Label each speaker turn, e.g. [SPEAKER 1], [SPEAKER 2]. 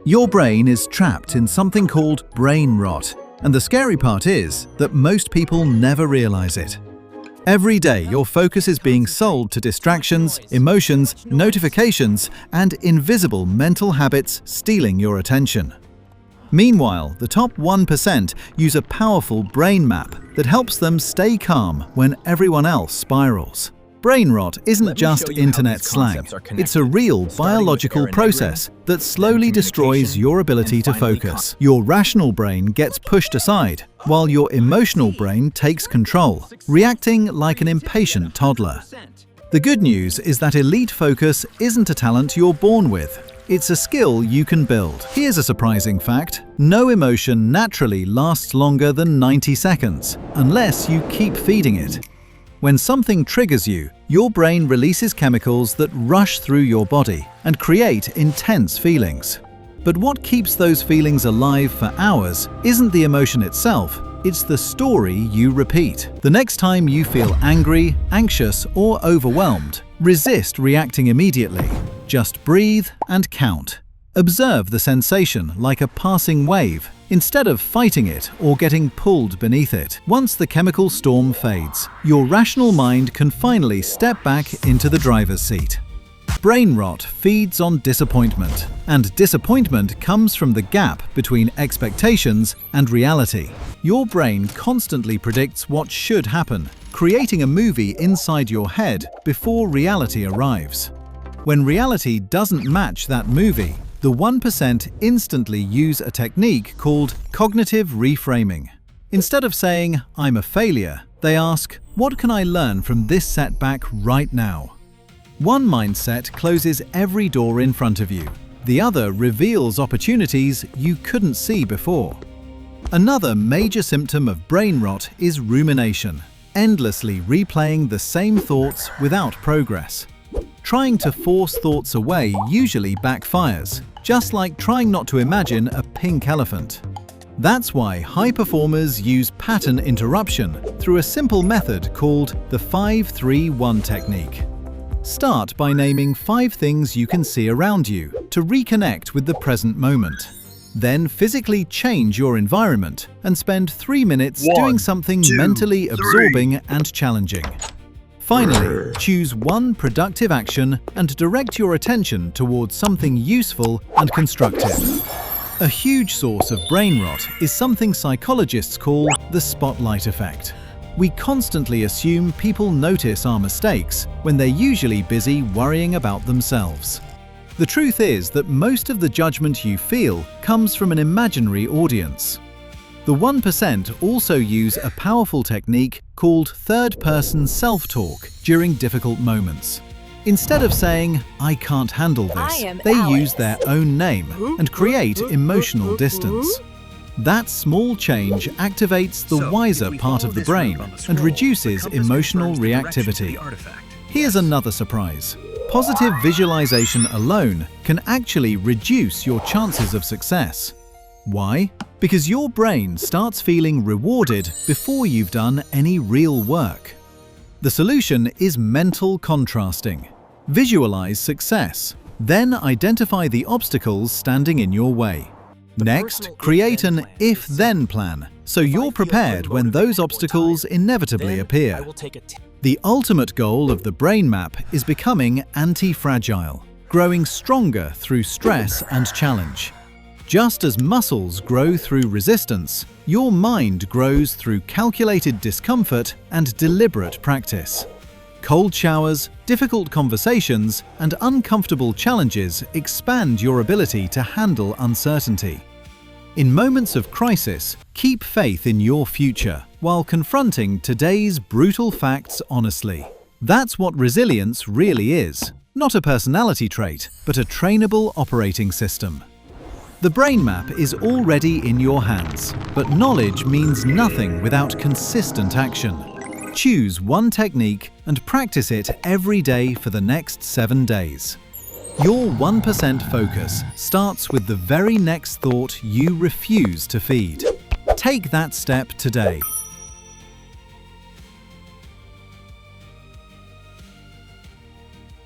[SPEAKER 1] Your brain is trapped in something called brain rot, and the scary part is that most people never realize it. Every day, your focus is being sold to distractions, emotions, notifications, and invisible mental habits stealing your attention. Meanwhile, the top 1% use a powerful brain map that helps them stay calm when everyone else spirals. Brain rot isn't just internet slang. It's a real biological process that slowly destroys your ability to focus. Your rational brain gets pushed aside, while your emotional brain takes control, reacting like an impatient toddler. The good news is that elite focus isn't a talent you're born with. It's a skill you can build. Here's a surprising fact: no emotion naturally lasts longer than 90 seconds, unless you keep feeding it. When something triggers you, your brain releases chemicals that rush through your body and create intense feelings. But what keeps those feelings alive for hours isn't the emotion itself, it's the story you repeat. The next time you feel angry, anxious, or overwhelmed, resist reacting immediately. Just breathe and count. Observe the sensation like a passing wave, instead of fighting it or getting pulled beneath it. Once the chemical storm fades, your rational mind can finally step back into the driver's seat. Brain rot feeds on disappointment, and disappointment comes from the gap between expectations and reality. Your brain constantly predicts what should happen, creating a movie inside your head before reality arrives. When reality doesn't match that movie, the 1% instantly use a technique called cognitive reframing. Instead of saying, "I'm a failure," they ask, "What can I learn from this setback right now?" One mindset closes every door in front of you. The other reveals opportunities you couldn't see before. Another major symptom of brain rot is rumination, endlessly replaying the same thoughts without progress. Trying to force thoughts away usually backfires, just like trying not to imagine a pink elephant. That's why high performers use pattern interruption through a simple method called the 5-3-1 technique. Start by naming 5 things you can see around you to reconnect with the present moment. Then physically change your environment and spend 3 minutes doing something mentally absorbing and challenging. Finally, choose one productive action and direct your attention towards something useful and constructive. A huge source of brain rot is something psychologists call the spotlight effect. We constantly assume people notice our mistakes when they're usually busy worrying about themselves. The truth is that most of the judgment you feel comes from an imaginary audience. The 1% also use a powerful technique called third-person self-talk during difficult moments. Instead of saying, "I can't handle this," they use their own name and create emotional distance. That small change activates the wiser part of the brain and reduces emotional reactivity. Here's another surprise. Positive visualization alone can actually reduce your chances of success. Why? Because your brain starts feeling rewarded before you've done any real work. The solution is mental contrasting. Visualize success, then identify the obstacles standing in your way. Next, create an if-then plan, so you're prepared when those obstacles inevitably appear. The ultimate goal of the brain map is becoming anti-fragile, growing stronger through stress and challenge. Just as muscles grow through resistance, your mind grows through calculated discomfort and deliberate practice. Cold showers, difficult conversations, and uncomfortable challenges expand your ability to handle uncertainty. In moments of crisis, keep faith in your future while confronting today's brutal facts honestly. That's what resilience really is. Not a personality trait, but a trainable operating system. The brain map is already in your hands, but knowledge means nothing without consistent action. Choose one technique and practice it every day for the next 7 days. Your 1% focus starts with the very next thought you refuse to feed. Take that step today.